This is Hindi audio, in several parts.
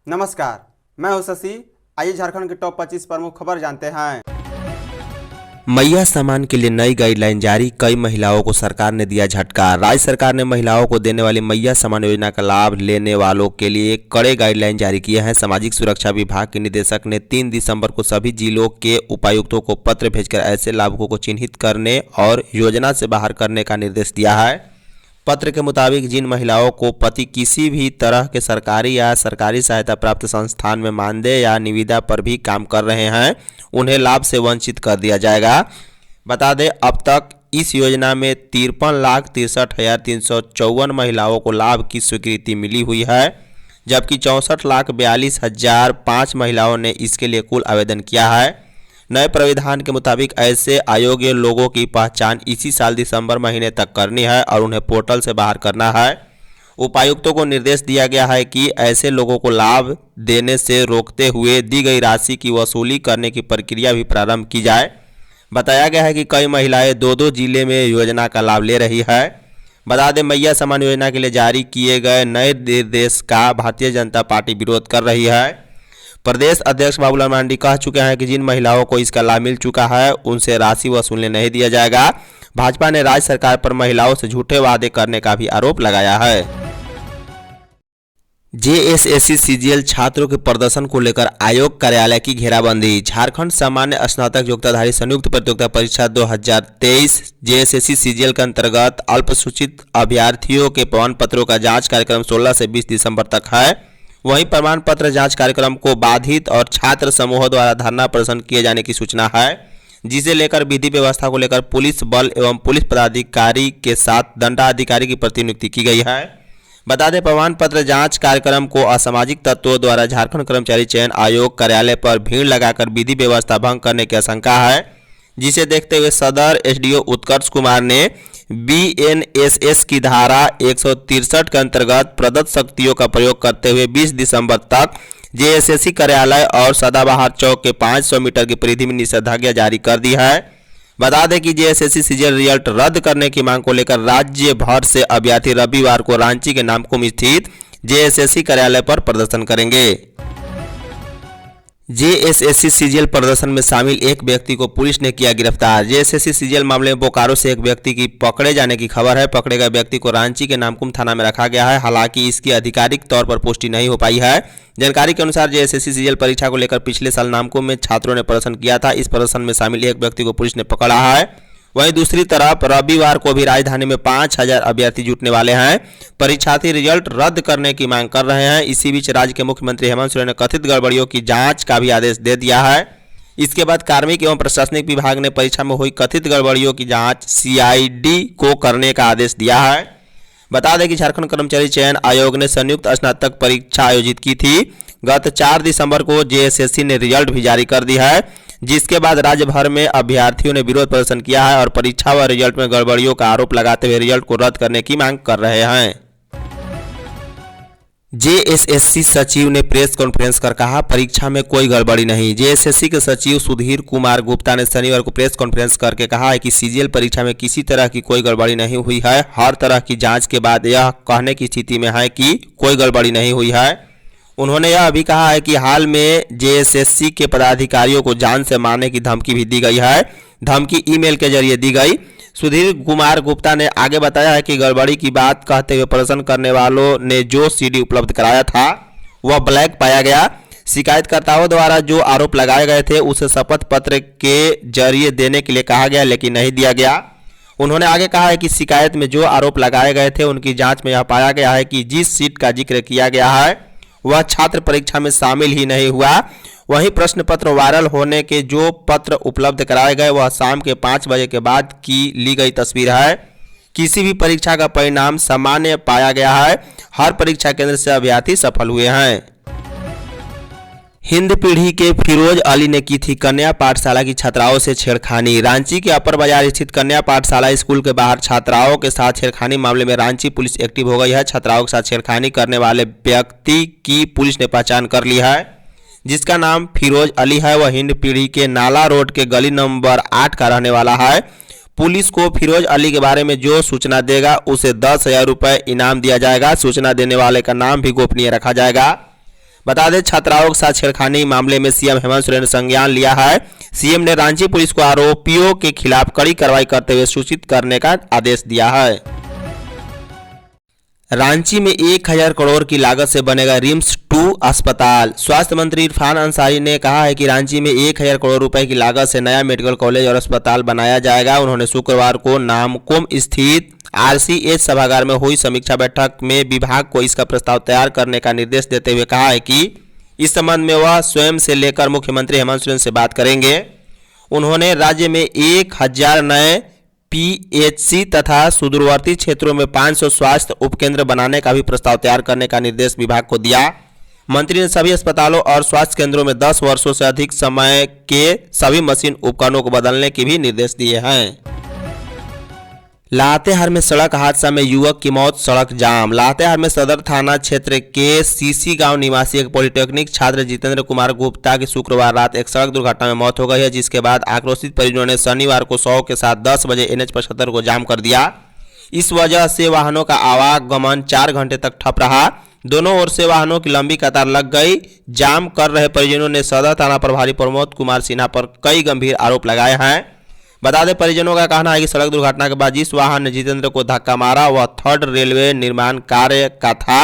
नमस्कार, मैं हूं शशि। आइए झारखंड की टॉप 25 प्रमुख खबर जानते हैं। मैया सम्मान के लिए नई गाइडलाइन जारी, कई महिलाओं को सरकार ने दिया झटका। राज्य सरकार ने महिलाओं को देने वाली मैया सम्मान योजना का लाभ लेने वालों के लिए कड़े गाइडलाइन जारी किए हैं। सामाजिक सुरक्षा विभाग के निदेशक ने 3 दिसंबर को सभी जिलों के उपायुक्तों को पत्र भेजकर ऐसे लाभुकों को चिन्हित करने और योजना से बाहर करने का निर्देश दिया है। पत्र के मुताबिक जिन महिलाओं को पति किसी भी तरह के सरकारी या सरकारी सहायता प्राप्त संस्थान में मानदेय या निविदा पर भी काम कर रहे हैं, उन्हें लाभ से वंचित कर दिया जाएगा। बता दें, अब तक इस योजना में 53,63,354 महिलाओं को लाभ की स्वीकृति मिली हुई है, जबकि 64,42,005 महिलाओं ने इसके लिए कुल आवेदन किया है। नए प्राविधान के मुताबिक ऐसे अयोग्य लोगों की पहचान इसी साल दिसंबर महीने तक करनी है और उन्हें पोर्टल से बाहर करना है। उपायुक्तों को निर्देश दिया गया है कि ऐसे लोगों को लाभ देने से रोकते हुए दी गई राशि की वसूली करने की प्रक्रिया भी प्रारंभ की जाए। बताया गया है कि कई महिलाएं 2-2 जिले में योजना का लाभ ले रही है। बता दें, मैया सम्मान योजना के लिए जारी किए गए नए निर्देश का भारतीय जनता पार्टी विरोध कर रही है। प्रदेश अध्यक्ष बाबूलाल मरांडी कह चुके हैं कि जिन महिलाओं को इसका लाभ मिल चुका है उनसे राशि वसूलने नहीं दिया जाएगा। भाजपा ने राज्य सरकार पर महिलाओं से झूठे वादे करने का भी आरोप लगाया है। जेएसएससी सीजीएल छात्रों के प्रदर्शन को लेकर आयोग कार्यालय की घेराबंदी। झारखंड सामान्य स्नातक योग्यताधारी संयुक्त प्रतियोगिता परीक्षा 2023 जेएसएससी सीजीएल के अंतर्गत अल्पसूचित अभ्यर्थियों के प्रमाण पत्रों का जांच कार्यक्रम 16 से 20 दिसंबर तक है। वहीं प्रमाण पत्र जांच कार्यक्रम को बाधित और छात्र समूहों द्वारा धरना प्रदर्शन किए जाने की सूचना है, जिसे लेकर विधि व्यवस्था को लेकर पुलिस बल एवं पुलिस पदाधिकारी के साथ दंडाधिकारी की प्रतिनियुक्ति की गई है। बता दें, प्रमाण पत्र जांच कार्यक्रम को असामाजिक तत्वों द्वारा झारखंड कर्मचारी चयन आयोग कार्यालय पर भीड़ लगाकर विधि व्यवस्था भंग करने की आशंका है, जिसे देखते हुए सदर एसडीओ उत्कर्ष कुमार ने बीएनएसएस की धारा 163 के अंतर्गत प्रदत्त शक्तियों का प्रयोग करते हुए 20 दिसंबर तक जेएसएससी कार्यालय और सदाबहार चौक के 500 मीटर की परिधि में निषेधाज्ञा जारी कर दी है। बता दें कि जेएसएससी सीजीएल रिजल्ट रद्द करने की मांग को लेकर राज्य भर से अभ्यर्थी रविवार को रांची के नामकुम स्थित जेएसएससी कार्यालय पर प्रदर्शन करेंगे। जेएसएससी सीजीएल प्रदर्शन में शामिल एक व्यक्ति को पुलिस ने किया गिरफ्तार। जेएसएससी सीजीएल मामले में बोकारो से एक व्यक्ति की पकड़े जाने की खबर है। पकड़े गए व्यक्ति को रांची के नामकुम थाना में रखा गया है। हालांकि इसकी आधिकारिक तौर पर पुष्टि नहीं हो पाई है। जानकारी के अनुसार जेएसएससी सीजीएल परीक्षा को लेकर पिछले साल नामकुम में छात्रों ने प्रदर्शन किया था। इस प्रदर्शन में शामिल एक व्यक्ति को पुलिस ने पकड़ा है। वहीं दूसरी तरफ रविवार को भी राजधानी में 5,000 अभ्यर्थी जुटने वाले हैं। परीक्षार्थी रिजल्ट रद्द करने की मांग कर रहे हैं। इसी बीच राज्य के मुख्यमंत्री हेमंत सोरेन ने कथित गड़बड़ियों की जांच का भी आदेश दे दिया है। इसके बाद कार्मिक एवं प्रशासनिक विभाग ने परीक्षा में हुई कथित गड़बड़ियों की जांच सीआईडी को करने का आदेश दिया है। बता दें कि झारखंड कर्मचारी चयन आयोग ने संयुक्त स्नातक परीक्षा आयोजित की थी। गत 4 दिसंबर को जेएसएससी ने रिजल्ट भी जारी कर दी है, जिसके बाद राज्य भर में अभ्यर्थियों ने विरोध प्रदर्शन किया है और परीक्षा व रिजल्ट में गड़बड़ियों का आरोप लगाते हुए रिजल्ट को रद्द करने की मांग कर रहे हैं। जेएसएससी सचिव ने प्रेस कॉन्फ्रेंस कर कहा, परीक्षा में कोई गड़बड़ी नहीं। जेएसएससी के सचिव सुधीर कुमार गुप्ता ने शनिवार को प्रेस कॉन्फ्रेंस करके कहा है कि सीजीएल परीक्षा में किसी तरह की कोई गड़बड़ी नहीं हुई है। हर तरह की जांच के बाद यह कहने की स्थिति में है कि कोई गड़बड़ी नहीं हुई है। उन्होंने यह भी कहा है कि हाल में जेएसएससी के पदाधिकारियों को जान से मारने की धमकी भी दी गई है। धमकी ईमेल के जरिए दी गई। सुधीर कुमार गुप्ता ने आगे बताया है कि गड़बड़ी की बात कहते हुए प्रदर्शन करने वालों ने जो सीडी उपलब्ध कराया था वह ब्लैक पाया गया। शिकायतकर्ताओं द्वारा जो आरोप लगाए गए थे उसे शपथ पत्र के जरिए देने के लिए कहा गया, लेकिन नहीं दिया गया। उन्होंने आगे कहा है कि शिकायत में जो आरोप लगाए गए थे उनकी जांच में यह पाया गया है कि जिस सीट का जिक्र किया गया है वह छात्र परीक्षा में शामिल ही नहीं हुआ। वहीं प्रश्न पत्र वायरल होने के जो पत्र उपलब्ध कराए गए वह शाम के 5 बजे के बाद की ली गई तस्वीर है। किसी भी परीक्षा का परिणाम सामान्य पाया गया है। हर परीक्षा केंद्र से अभ्यर्थी सफल हुए हैं। हिंद पीढ़ी के फिरोज अली ने की थी कन्या पाठशाला की छात्राओं से छेड़खानी। रांची के अपर बाजार स्थित कन्या पाठशाला स्कूल के बाहर छात्राओं के साथ छेड़खानी मामले में रांची पुलिस एक्टिव हो गई है। छात्राओं के साथ छेड़खानी करने वाले व्यक्ति की पुलिस ने पहचान कर ली है, जिसका नाम फिरोज अली है। वह हिंद पीढ़ी के नाला रोड के गली नंबर 8 का रहने वाला है। पुलिस को फिरोज अली के बारे में जो सूचना देगा उसे 10,000 रुपये इनाम दिया जाएगा। सूचना देने वाले का नाम भी गोपनीय रखा जाएगा। बता दें, छात्राओं के साथ छेड़खानी मामले में सीएम हेमंत सोरेन ने संज्ञान लिया है। सीएम ने रांची पुलिस को आरोपियों के खिलाफ कड़ी कार्रवाई करते हुए सूचित करने का आदेश दिया है। रांची में 1000 करोड़ की लागत से बनेगा रिम्स 2 अस्पताल। स्वास्थ्य मंत्री इरफान अंसारी ने कहा है कि रांची में 1000 करोड़ रुपए की लागत से नया मेडिकल कॉलेज और अस्पताल बनाया जाएगा। उन्होंने शुक्रवार को नामकुम स्थित RCH सभागार में हुई समीक्षा बैठक में विभाग को इसका प्रस्ताव तैयार करने का निर्देश देते हुए कहा है कि इस संबंध में वह स्वयं से लेकर मुख्यमंत्री हेमंत सोरेन से बात करेंगे। उन्होंने राज्य में 1000 नए PHC तथा सुदूरवर्ती क्षेत्रों में 500 स्वास्थ्य उपकेंद्र बनाने का भी प्रस्ताव तैयार करने का निर्देश विभाग को दिया। मंत्री ने सभी अस्पतालों और स्वास्थ्य केंद्रों में 10 वर्षों से अधिक समय के सभी मशीन उपकरणों को बदलने के भी निर्देश दिए हैं। लातेहार में सड़क हादसा में युवक की मौत, सड़क जाम। लातेहार में सदर थाना क्षेत्र के सीसी गांव निवासी एक पॉलिटेक्निक छात्र जितेंद्र कुमार गुप्ता की शुक्रवार रात एक सड़क दुर्घटना में मौत हो गई है, जिसके बाद आक्रोशित परिजनों ने शनिवार को 100 के साथ 10 बजे NH75 को जाम कर दिया। इस वजह से वाहनों का आवागमन 4 घंटे तक ठप रहा। दोनों ओर से वाहनों की लंबी कतार लग गई। जाम कर रहे परिजनों ने सदर थाना प्रभारी प्रमोद कुमार सिन्हा पर कई गंभीर आरोप लगाए हैं। बता दें, परिजनों का कहना है कि सड़क दुर्घटना के बाद जिस वाहन ने जितेंद्र को धक्का मारा वह 3rd रेलवे निर्माण कार्य का था,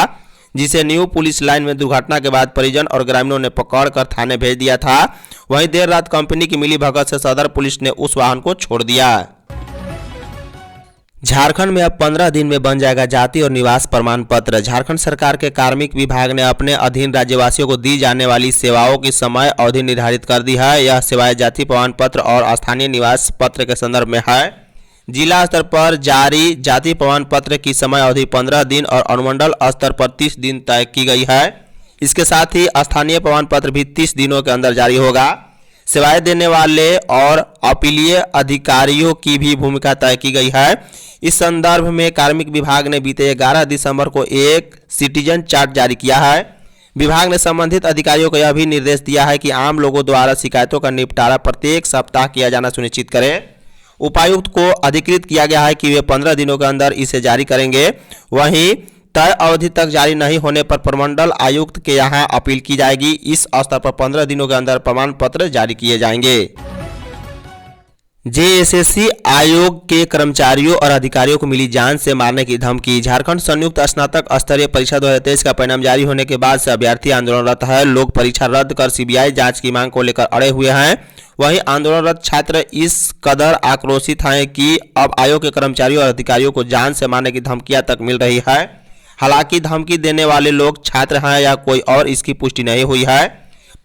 जिसे न्यू पुलिस लाइन में दुर्घटना के बाद परिजन और ग्रामीणों ने पकड़कर थाने भेज दिया था। वहीं देर रात कंपनी की मिलीभगत से सदर पुलिस ने उस वाहन को छोड़ दिया। झारखंड में अब 15 दिन में बन जाएगा जाति और निवास प्रमाण पत्र। झारखंड सरकार के कार्मिक विभाग ने अपने अधीन राज्यवासियों को दी जाने वाली सेवाओं की समय अवधि निर्धारित कर दी है। यह सेवाएं जाति प्रमाण पत्र और स्थानीय निवास पत्र के संदर्भ में है। जिला स्तर पर जारी जाति प्रमाण पत्र की समय अवधि 15 दिन और अनुमंडल स्तर पर 30 दिन तय की गई है। इसके साथ ही स्थानीय प्रमाण पत्र भी 30 दिनों के अंदर जारी होगा। सेवाएं देने वाले और अपीलीय अधिकारियों की भी भूमिका तय की गई है। इस संदर्भ में कार्मिक विभाग ने बीते 11 दिसंबर को एक सिटीजन चार्ट जारी किया है। विभाग ने संबंधित अधिकारियों को यह भी निर्देश दिया है कि आम लोगों द्वारा शिकायतों का निपटारा प्रत्येक सप्ताह किया जाना सुनिश्चित करें। उपायुक्त को अधिकृत किया गया है कि वे 15 दिनों के अंदर इसे जारी करेंगे। वहीं तय अवधि तक जारी नहीं होने पर प्रमंडल आयुक्त के यहां अपील की जाएगी। इस स्तर पर 15 दिनों के अंदर प्रमाण पत्र जारी किए जाएंगे। JSSC आयोग के कर्मचारियों और अधिकारियों को मिली जान से मारने की धमकी। झारखंड संयुक्त स्नातक स्तरीय परीक्षा 2023 का परिणाम जारी होने के बाद से अभ्यर्थी आंदोलनरत है। लोग परीक्षा रद्द कर CBI जांच की मांग को लेकर अड़े हुए हैं। वहीं आंदोलनरत छात्र इस कदर आक्रोशित हैं कि अब आयोग के कर्मचारियों और अधिकारियों को जान से मारने की धमकियां तक मिल रही है। हालांकि धमकी देने वाले लोग छात्र हैं या कोई और, इसकी पुष्टि नहीं हुई है।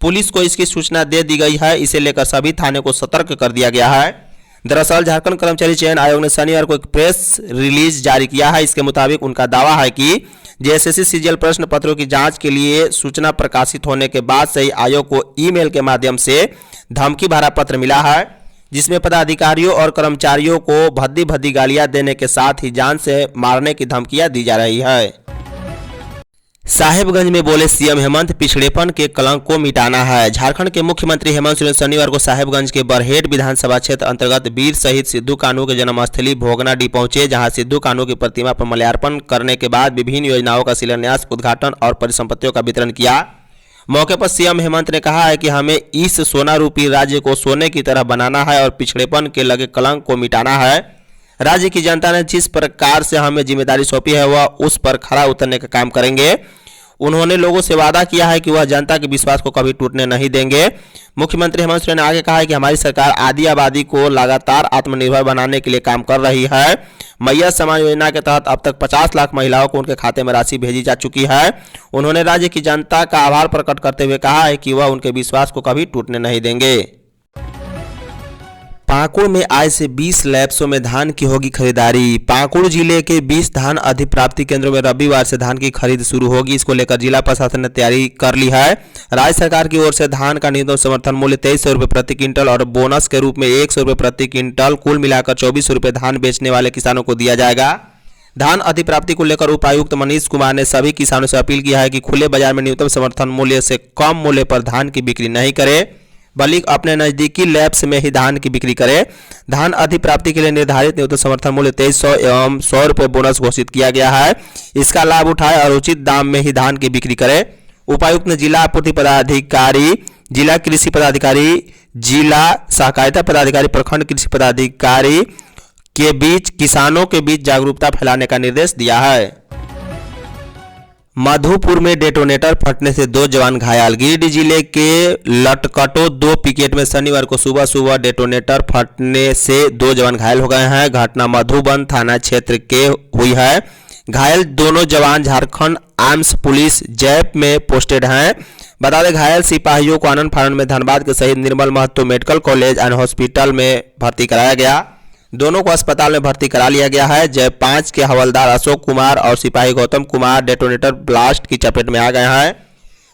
पुलिस को इसकी सूचना दे दी गई है। इसे लेकर सभी थाने को सतर्क कर दिया गया है। दरअसल झारखंड कर्मचारी चयन आयोग ने शनिवार को एक प्रेस रिलीज जारी किया है। इसके मुताबिक उनका दावा है कि JSSC CGL प्रश्न पत्रों की जांच के लिए सूचना प्रकाशित होने के बाद से ही आयोग को ईमेल के माध्यम से धमकी भरा पत्र मिला है, जिसमें पदाधिकारियों और कर्मचारियों को भद्दी भद्दी गालियां देने के साथ ही जान से मारने की धमकियां दी जा रही है। साहेबगंज में बोले सीएम हेमंत, पिछड़ेपन के कलंक को मिटाना है। झारखंड के मुख्यमंत्री हेमंत सोरेन शनिवार को साहेबगंज के बरहेट विधानसभा क्षेत्र अंतर्गत वीर शहीद सिद्धू कान्हू के जन्मस्थली भोगनाडीह पहुंचे, जहां सिद्धू कान्हू की प्रतिमा पर माल्यार्पण करने के बाद विभिन्न योजनाओं का शिलान्यास, उद्घाटन और परिसंपत्तियों का वितरण किया। मौके पर सीएम हेमंत ने कहा है कि हमें इस सोना रूपी राज्य को सोने की तरह बनाना है और पिछड़ेपन के लगे कलंक को मिटाना है। राज्य की जनता ने जिस प्रकार से हमें जिम्मेदारी सौंपी है वह उस पर खरा उतरने का काम करेंगे। उन्होंने लोगों से वादा किया है कि वह जनता के विश्वास को कभी टूटने नहीं देंगे। मुख्यमंत्री हेमंत सोरेन ने आगे कहा है कि हमारी सरकार आदि आबादी को लगातार आत्मनिर्भर बनाने के लिए काम कर रही है। मैया सम्मान योजना के तहत अब तक 50 लाख महिलाओं को उनके खाते में राशि भेजी जा चुकी है। उन्होंने राज्य की जनता का आभार प्रकट करते हुए कहा है कि वह उनके विश्वास को कभी टूटने नहीं देंगे। पाकुड़ में आज से 20 लैप्सों में धान की होगी खरीदारी। पाकुड़ जिले के 20 धान अधिप्राप्ति केंद्रों में रविवार से धान की खरीद शुरू होगी। इसको लेकर जिला प्रशासन ने तैयारी कर ली है। राज्य सरकार की ओर से धान का न्यूनतम समर्थन मूल्य 2300 रुपये प्रति क्विंटल और बोनस के रूप में 100 रुपये प्रति क्विंटल, कुल मिलाकर 2400 रुपये धान बेचने वाले किसानों को दिया जाएगा। धान अधिप्राप्ति को लेकर उपायुक्त मनीष कुमार ने सभी किसानों से अपील किया है कि खुले बाजार में न्यूनतम समर्थन मूल्य से कम मूल्य पर धान की बिक्री नहीं करे, बल्कि अपने नजदीकी लैब्स में ही धान की बिक्री करे। धान अधिप्राप्ति के लिए निर्धारित न्यूनतम समर्थन मूल्य 2300 एवं 100 रुपये बोनस घोषित किया गया है। इसका लाभ उठाए और उचित दाम में ही धान की बिक्री करे। उपायुक्त ने जिला आपूर्ति पदाधिकारी, जिला कृषि पदाधिकारी, जिला सहकारिता पदाधिकारी, प्रखंड कृषि पदाधिकारी के बीच किसानों के बीच जागरूकता फैलाने का निर्देश दिया है। मधुपुर में डेटोनेटर फटने से 2 जवान घायल। गिरिडीह जिले के लटकटो 2 पिकेट में शनिवार को सुबह सुबह डेटोनेटर फटने से 2 जवान घायल हो गए हैं। घटना मधुबन थाना क्षेत्र के हुई है। घायल दोनों जवान झारखंड आर्म्स पुलिस जैप में पोस्टेड हैं। बता दें घायल सिपाहियों को आनंद फानन में धनबाद के शहीद Nirmal Mahato medical college and hospital में भर्ती कराया गया। दोनों को अस्पताल में भर्ती करा लिया गया है। जैप 5 के हवलदार अशोक कुमार और सिपाही गौतम कुमार डेटोनेटर ब्लास्ट की चपेट में आ गए हैं।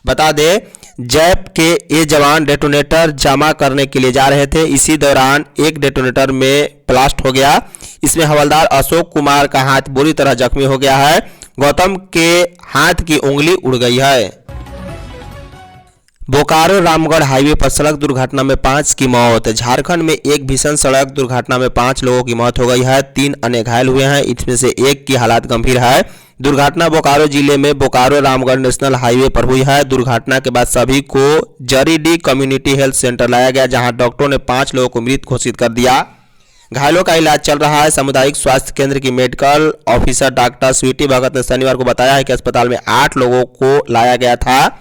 बता दें जैप के ये जवान डेटोनेटर जमा करने के लिए जा रहे थे। इसी दौरान एक डेटोनेटर में ब्लास्ट हो गया। इसमें हवलदार अशोक कुमार का हाथ बुरी तरह जख्मी हो गया है। गौतम के हाथ की उंगली उड़ गई है। बोकारो रामगढ़ हाईवे पर सड़क दुर्घटना में 5 की मौत। झारखंड में एक भीषण सड़क दुर्घटना में 5 लोगों की मौत हो गई है। 3 अन्य घायल हुए हैं। इसमें से एक की हालत गंभीर है। दुर्घटना बोकारो जिले में बोकारो रामगढ़ नेशनल हाईवे पर हुई है। दुर्घटना के बाद सभी को जरीडीह कम्युनिटी हेल्थ सेंटर लाया गया, जहां डॉक्टरों ने 5 लोगों को मृत घोषित कर दिया। घायलों का इलाज चल रहा है। सामुदायिक स्वास्थ्य केंद्र की मेडिकल ऑफिसर डॉक्टर स्वीटी भगत ने शनिवार को बताया है कि अस्पताल में 8 लोगों को लाया गया था,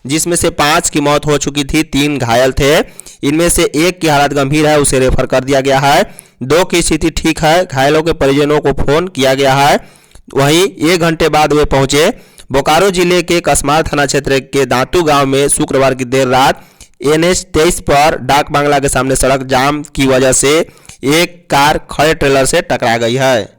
जिसमें से 5 की मौत हो चुकी थी, 3 घायल थे। इनमें से एक की हालत गंभीर है, उसे रेफर कर दिया गया है। 2 की स्थिति ठीक है। घायलों के परिजनों को फोन किया गया है। वहीं 1 घंटे बाद वे पहुंचे। बोकारो जिले के कसमार थाना क्षेत्र के दांतू गांव में शुक्रवार की देर रात NH 23 पर डाक बांग्ला के सामने सड़क जाम की वजह से एक कार खड़े ट्रेलर से टकरा गई है।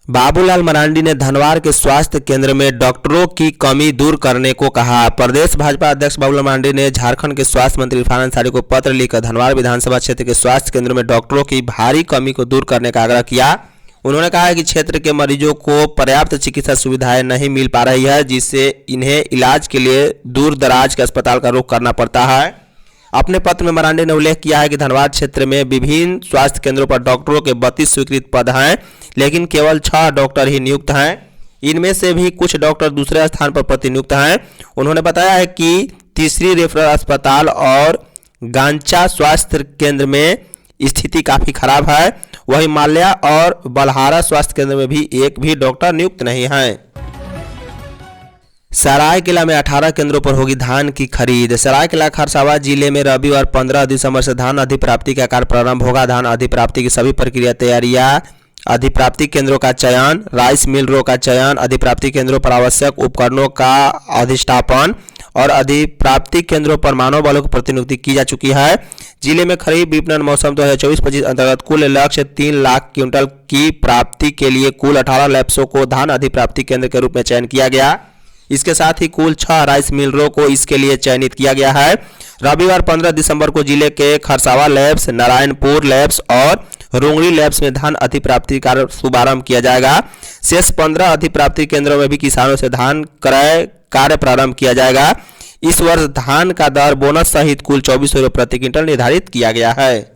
बाबूलाल मरांडी ने धनवार के स्वास्थ्य केंद्र में डॉक्टरों की कमी दूर करने को कहा। प्रदेश भाजपा अध्यक्ष बाबूलाल मरांडी ने झारखंड के स्वास्थ्य मंत्री इरफान अंसारी को पत्र लिखकर धनवार विधानसभा क्षेत्र के स्वास्थ्य केंद्र में डॉक्टरों की भारी कमी को दूर करने का आग्रह किया। उन्होंने कहा है कि क्षेत्र के मरीजों को पर्याप्त चिकित्सा सुविधाएं नहीं मिल पा रही है, जिससे इन्हें इलाज के लिए दूर दराज के अस्पताल का रुख करना पड़ता है। अपने पत्र में मरांडी ने उल्लेख किया है कि धनबाद क्षेत्र में विभिन्न स्वास्थ्य केंद्रों पर डॉक्टरों के 32 स्वीकृत पद हैं, लेकिन केवल 6 डॉक्टर ही नियुक्त हैं। इनमें से भी कुछ डॉक्टर दूसरे स्थान पर प्रतिनियुक्त हैं। उन्होंने बताया है कि तीसरी रेफरल अस्पताल और गांचा स्वास्थ्य केंद्र में स्थिति काफी खराब है। वहीं माल्या और बलहारा स्वास्थ्य केंद्र में भी एक भी डॉक्टर नियुक्त नहीं है। सरायकेला में 18 केंद्रों पर होगी धान की खरीद। सरायकेला खरसावां जिले में रविवार 15 दिसंबर से धान अधिप्राप्ति का कार्य प्रारंभ होगा। धान अधिप्राप्ति की सभी प्रक्रिया तैयारियां, अधिप्राप्ति केंद्रों का चयन, राइस मिलरों का चयन, अधिप्राप्ति केंद्रों पर आवश्यक उपकरणों का अधिष्ठापन और अधिप्राप्ति केंद्रों पर मानव बलों की प्रतिनियुक्ति की जा चुकी है। जिले में खरीफ विपणन मौसम 2024-25 अंतर्गत कुल लक्ष्य 3 लाख क्विंटल की प्राप्ति के लिए कुल 18 लैप्सों को धान अधिप्राप्ति केंद्र के रूप में चयन किया गया। इसके साथ ही कुल 6 राइस मिलरों को इसके लिए चयनित किया गया है। रविवार 15 दिसंबर को जिले के खरसावां लैब्स, नारायणपुर लैब्स और रोंगड़ी लैब्स में धान अधिप्राप्ति का शुभारंभ किया जाएगा। शेष 15 अधिप्राप्ति केंद्रों में भी किसानों से धान क्रय कार्य प्रारंभ किया जाएगा। इस वर्ष धान का दर बोनस सहित कुल 2400 रुपये प्रति क्विंटल निर्धारित किया गया है।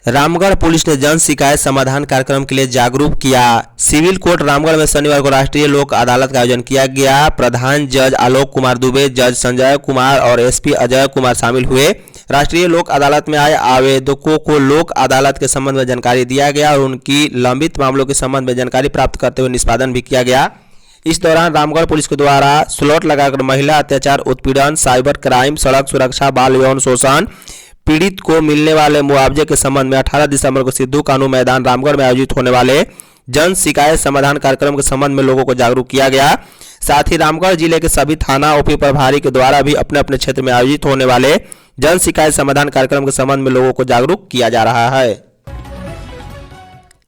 रामगढ़ पुलिस ने जन शिकायत समाधान कार्यक्रम के लिए जागरूक किया। सिविल कोर्ट रामगढ़ में शनिवार को राष्ट्रीय लोक अदालत का आयोजन किया गया। प्रधान जज आलोक कुमार दुबे, जज संजय कुमार और SP अजय कुमार शामिल हुए। राष्ट्रीय लोक अदालत में आए आवेदकों को लोक अदालत के संबंध में जानकारी दिया गया और उनकी लंबित मामलों के संबंध में जानकारी प्राप्त करते हुए निष्पादन भी किया गया। इस दौरान रामगढ़ पुलिस के द्वारा स्लॉट लगाकर महिला अत्याचार, उत्पीड़न, साइबर क्राइम, सड़क सुरक्षा, बाल यौन शोषण पीड़ित को मिलने वाले मुआवजे के संबंध में 18 दिसंबर को सिद्धू कानू मैदान रामगढ़ में आयोजित होने वाले जन शिकायत समाधान कार्यक्रम के संबंध में लोगों को जागरूक किया गया। साथ ही रामगढ़ जिले के सभी थाना OP प्रभारी के द्वारा भी अपने अपने क्षेत्र में आयोजित होने वाले जन शिकायत समाधान कार्यक्रम के संबंध में लोगों को जागरूक किया जा रहा है।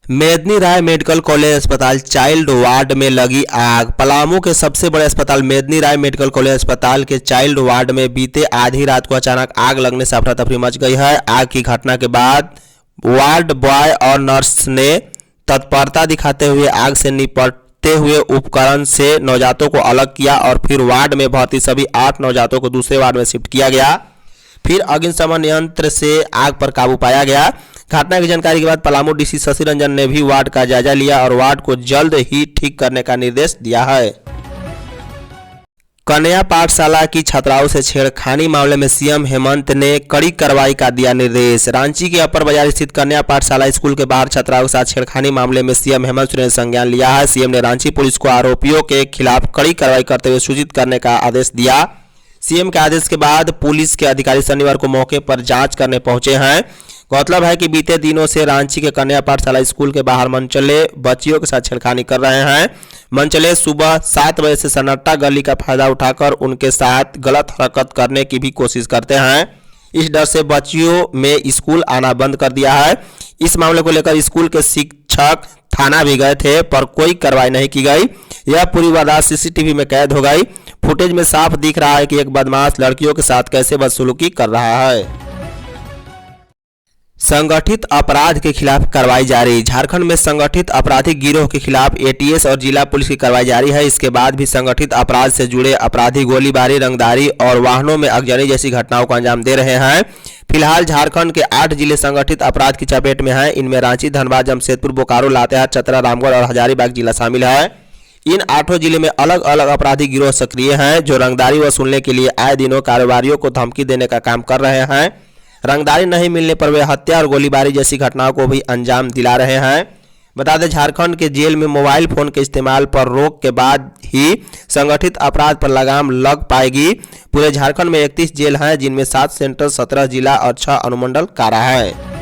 मेदनी राय मेडिकल कॉलेज अस्पताल चाइल्ड वार्ड में लगी आग। पलामू के सबसे बड़े अस्पताल मेदनी राय मेडिकल कॉलेज अस्पताल के चाइल्ड वार्ड में बीते आधी रात को अचानक आग लगने से अफरा तफरी मच गई है। आग की घटना के बाद वार्ड बॉय और नर्स ने तत्परता दिखाते हुए आग से निपटते हुए उपकरण से नवजातों को अलग किया और फिर वार्ड में भर्ती सभी 8 नवजातों को दूसरे वार्ड में शिफ्ट किया गया। फिर अग्निशमन यंत्र से आग पर काबू पाया गया। घटना की जानकारी के बाद पलामू DC शशि रंजन ने भी वार्ड का जायजा लिया और वार्ड को जल्द ही ठीक करने का निर्देश दिया है। कन्या पाठशाला की छात्राओं से छेड़खानी मामले में सीएम हेमंत ने कड़ी कार्रवाई का दिया निर्देश। रांची के अपर बाजार स्थित कन्या पाठशाला स्कूल के बाहर छात्राओं के साथ छेड़खानी मामले में सीएम हेमंत ने संज्ञान लिया है। सीएम ने रांची पुलिस को आरोपियों के खिलाफ कड़ी कार्रवाई करते हुए सूचित करने का आदेश दिया। सीएम के आदेश के बाद पुलिस के अधिकारी शनिवार को मौके पर जांच करने पहुंचे हैं। गौरतलब है कि बीते दिनों से रांची के कन्या पाठशाला स्कूल के बाहर मनचले बच्चियों के साथ छेड़खानी कर रहे हैं। मनचले सुबह 7 बजे से सन्नाटा गली का फायदा उठाकर उनके साथ गलत हरकत करने की भी कोशिश करते हैं। इस डर से बच्चियों में स्कूल आना बंद कर दिया है। इस मामले को लेकर स्कूल के शिक्षक थाना भी गए थे पर कोई कार्रवाई नहीं की गई। यह पूरी वारदात सीसीटीवी में कैद हो गई। फुटेज में साफ दिख रहा है कि एक बदमाश लड़कियों के साथ कैसे बदसलूकी कर रहा है। संगठित अपराध के खिलाफ कार्रवाई जारी। झारखंड में संगठित आपराधिक गिरोह के खिलाफ एटीएस और जिला पुलिस की कार्रवाई जारी है। इसके बाद भी संगठित अपराध से जुड़े अपराधी गोलीबारी, रंगदारी और वाहनों में आगजनी जैसी घटनाओं को अंजाम दे रहे हैं। फिलहाल झारखंड के 8 जिले संगठित अपराध की चपेट में हैं। इनमें रांची, धनबाद, जमशेदपुर, बोकारो, लातेहार, चतरा, रामगढ़ और हजारीबाग जिला शामिल है। इन 8 जिले में अलग अलग आपराधिक गिरोह सक्रिय हैं जो रंगदारी वसूलने के लिए आए दिनों कारोबारियों को धमकी देने का काम कर रहे हैं। रंगदारी नहीं मिलने पर वे हत्या और गोलीबारी जैसी घटनाओं को भी अंजाम दिला रहे हैं। बता दें, झारखंड के जेल में मोबाइल फोन के इस्तेमाल पर रोक के बाद ही संगठित अपराध पर लगाम लग पाएगी। पूरे झारखंड में 31 जेल हैं जिनमें 7 सेंटर, 17 जिला और 6 अनुमंडल कारा है।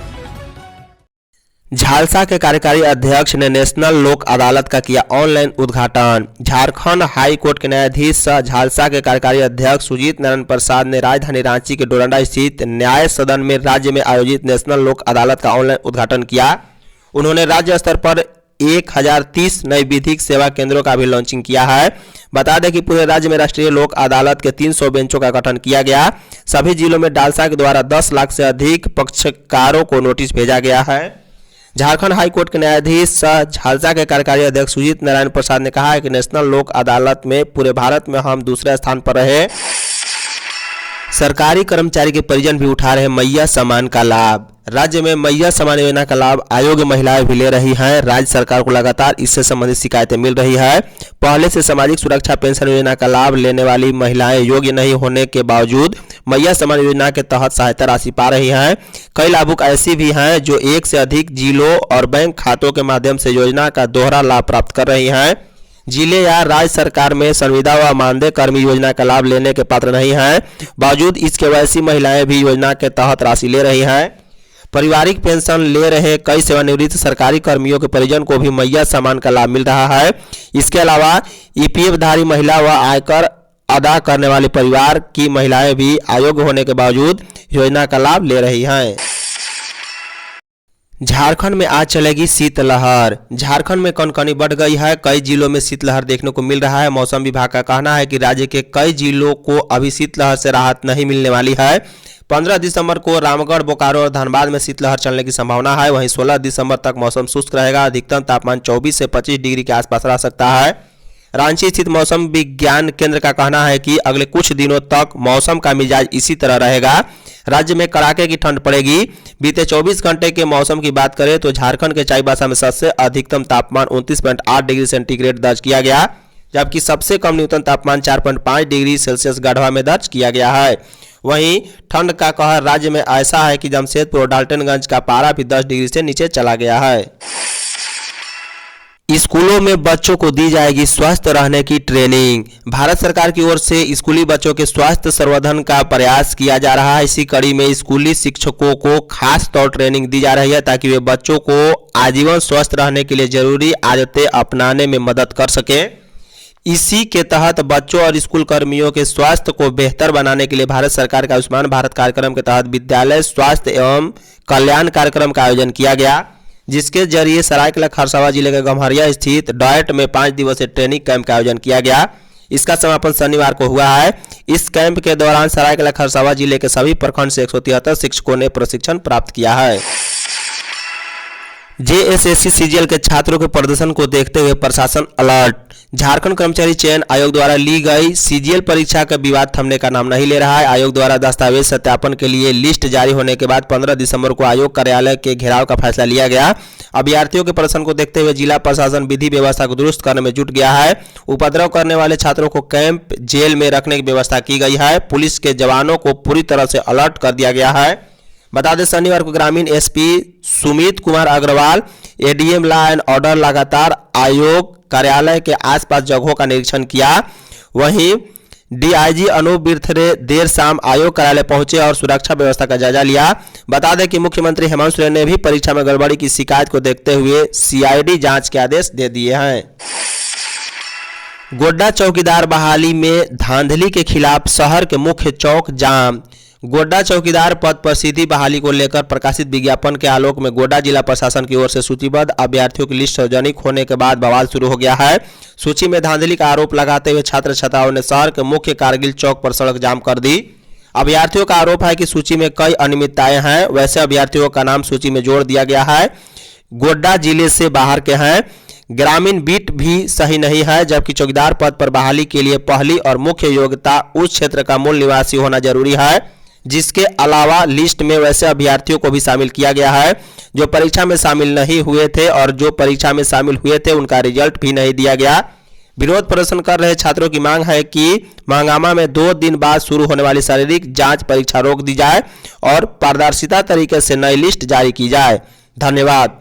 झालसा के कार्यकारी अध्यक्ष ने नेशनल लोक अदालत का किया ऑनलाइन उद्घाटन। झारखंड हाई कोर्ट के न्यायाधीश सह झालसा के कार्यकारी अध्यक्ष सुजीत नारायण प्रसाद ने राजधानी रांची के डोरंडा स्थित न्याय सदन में राज्य में आयोजित नेशनल लोक अदालत का ऑनलाइन उद्घाटन किया। उन्होंने राज्य स्तर पर 1030 नई विधिक सेवा केंद्रों का भी लॉन्चिंग किया है। बता दें कि पूरे राज्य में राष्ट्रीय लोक अदालत के 300 बेंचों का गठन किया गया। सभी जिलों में डालसा के द्वारा 10 लाख से अधिक पक्षकारों को नोटिस भेजा गया है। झारखंड हाई कोर्ट के न्यायाधीश सह झालसा के कार्यकारी अध्यक्ष सुजीत नारायण प्रसाद ने कहा है कि नेशनल लोक अदालत में पूरे भारत में हम दूसरे स्थान पर रहे। सरकारी कर्मचारी के परिजन भी उठा रहे मैया सम्मान का लाभ। राज्य में मैया सम्मान योजना का लाभ अयोग्य महिलाएं भी ले रही हैं। राज्य सरकार को लगातार इससे संबंधित शिकायतें मिल रही है। पहले से सामाजिक सुरक्षा पेंशन योजना का लाभ लेने वाली महिलाएं योग्य नहीं होने के बावजूद मैया सम्मान योजना के तहत सहायता राशि पा रही हैं। कई लाभुक ऐसी भी हैं जो एक से अधिक जिलों और बैंक खातों के माध्यम से योजना का दोहरा लाभ प्राप्त कर रही हैं। जिले या राज्य सरकार में संविदा व मानदेय कर्मी योजना का लाभ लेने के पात्र नहीं हैं। बावजूद इसके वैसी महिलाएं भी योजना के तहत राशि ले रही हैं। पारिवारिक पेंशन ले रहे कई सेवानिवृत्त सरकारी कर्मियों के परिजन को भी मैया सम्मान का लाभ मिल रहा है। इसके अलावा ईपीएफ धारी महिला व आयकर अदा करने वाले परिवार की महिलाएं भी अयोग्य होने के बावजूद योजना का लाभ ले रही हैं। झारखंड में आज चलेगी शीतलहर। झारखंड में कनकनी बढ़ गई है। कई जिलों में शीतलहर देखने को मिल रहा है। मौसम विभाग का कहना है कि राज्य के कई जिलों को अभी शीतलहर से राहत नहीं मिलने वाली है। 15 दिसंबर को रामगढ़, बोकारो और धनबाद में शीतलहर चलने की संभावना है। वहीं 16 दिसंबर तक मौसम शुष्क रहेगा। अधिकतम तापमान 24 से 25 डिग्री के आसपास रह सकता है। रांची स्थित मौसम विज्ञान केंद्र का कहना है कि अगले कुछ दिनों तक मौसम का मिजाज इसी तरह रहेगा। राज्य में कड़ाके की ठंड पड़ेगी। बीते 24 घंटे के मौसम की बात करें तो झारखंड के चाईबासा में सबसे अधिकतम तापमान 29.8 डिग्री सेंटीग्रेड दर्ज किया गया, जबकि सबसे कम न्यूनतम तापमान 4.5 डिग्री सेल्सियस गढ़वा में दर्ज किया गया है। वहीं ठंड का कहर राज्य में ऐसा है कि जमशेदपुर और डाल्टनगंज का पारा भी 10 डिग्री से नीचे चला गया है। स्कूलों में बच्चों को दी जाएगी स्वस्थ रहने की ट्रेनिंग। भारत सरकार की ओर से स्कूली बच्चों के स्वास्थ्य संवर्धन का प्रयास किया जा रहा है। इसी कड़ी में स्कूली शिक्षकों को खास तौर ट्रेनिंग दी जा रही है ताकि वे बच्चों को आजीवन स्वस्थ रहने के लिए जरूरी आदतें अपनाने में मदद कर सकें। इसी के तहत बच्चों और स्कूल कर्मियों के स्वास्थ्य को बेहतर बनाने के लिए भारत सरकार का आयुष्मान भारत कार्यक्रम के तहत विद्यालय स्वास्थ्य एवं कल्याण कार्यक्रम का आयोजन किया गया, जिसके जरिए सरायकेला खरसावां जिले के गम्हरिया स्थित डॉयट में 5 दिवसीय ट्रेनिंग कैंप का आयोजन किया गया। इसका समापन शनिवार को हुआ है। इस कैंप के दौरान सरायकेला खरसावां जिले के सभी प्रखंड से 173 शिक्षकों ने प्रशिक्षण प्राप्त किया है। जेएसएससी सीजीएल के छात्रों के प्रदर्शन को देखते हुए प्रशासन अलर्ट। झारखंड कर्मचारी चयन आयोग द्वारा ली गई सीजीएल परीक्षा का विवाद थमने का नाम नहीं ले रहा है। आयोग द्वारा दस्तावेज सत्यापन के लिए लिस्ट जारी होने के बाद 15 दिसंबर को आयोग कार्यालय के घेराव का फैसला लिया गया। अभ्यर्थियों के प्रदर्शन को देखते हुए जिला प्रशासन विधि व्यवस्था को दुरुस्त करने में जुट गया है। उपद्रव करने वाले छात्रों को कैंप जेल में रखने की व्यवस्था की गई है। पुलिस के जवानों को पूरी तरह से अलर्ट कर दिया गया है। बता दें, शनिवार को ग्रामीण SP Sumit Kumar Agarwal, ADM law and order लगातार आयोग कार्यालय के आसपास जगहों का निरीक्षण किया। वहीं डीआईजी अनूप बिरथरे देर शाम आयोग कार्यालय पहुंचे और सुरक्षा व्यवस्था का जायजा लिया। बता दें कि मुख्यमंत्री हेमंत सोरेन ने भी परीक्षा में गड़बड़ी की शिकायत को देखते हुए सीआईडी जांच के आदेश दे दिए हैं। गोड्डा चौकीदार बहाली में धांधली के खिलाफ शहर के मुख्य चौक जाम। गोड्डा चौकीदार पद पर सीधी बहाली को लेकर प्रकाशित विज्ञापन के आलोक में गोड्डा जिला प्रशासन की ओर से सूचीबद्ध अभ्यर्थियों की लिस्ट सार्वजनिक होने के बाद बवाल शुरू हो गया है। सूची में धांधली का आरोप लगाते हुए छात्र छात्राओं ने शहर के मुख्य कारगिल चौक पर सड़क जाम कर दी। अभ्यर्थियों का आरोप है कि सूची में कई अनियमितताएं हैं। वैसे अभ्यर्थियों का नाम सूची में जोड़ दिया गया है, गोड्डा जिले से बाहर के हैं। ग्रामीण बीट भी सही नहीं है, जबकि चौकीदार पद पर बहाली के लिए पहली और मुख्य योग्यता उस क्षेत्र का मूल निवासी होना जरूरी है। जिसके अलावा लिस्ट में वैसे अभ्यर्थियों को भी शामिल किया गया है जो परीक्षा में शामिल नहीं हुए थे, और जो परीक्षा में शामिल हुए थे उनका रिजल्ट भी नहीं दिया गया। विरोध प्रदर्शन कर रहे छात्रों की मांग है कि महागामा में 2 दिन बाद शुरू होने वाली शारीरिक जांच परीक्षा रोक दी जाए और पारदर्शिता तरीके से नई लिस्ट जारी की जाए। धन्यवाद।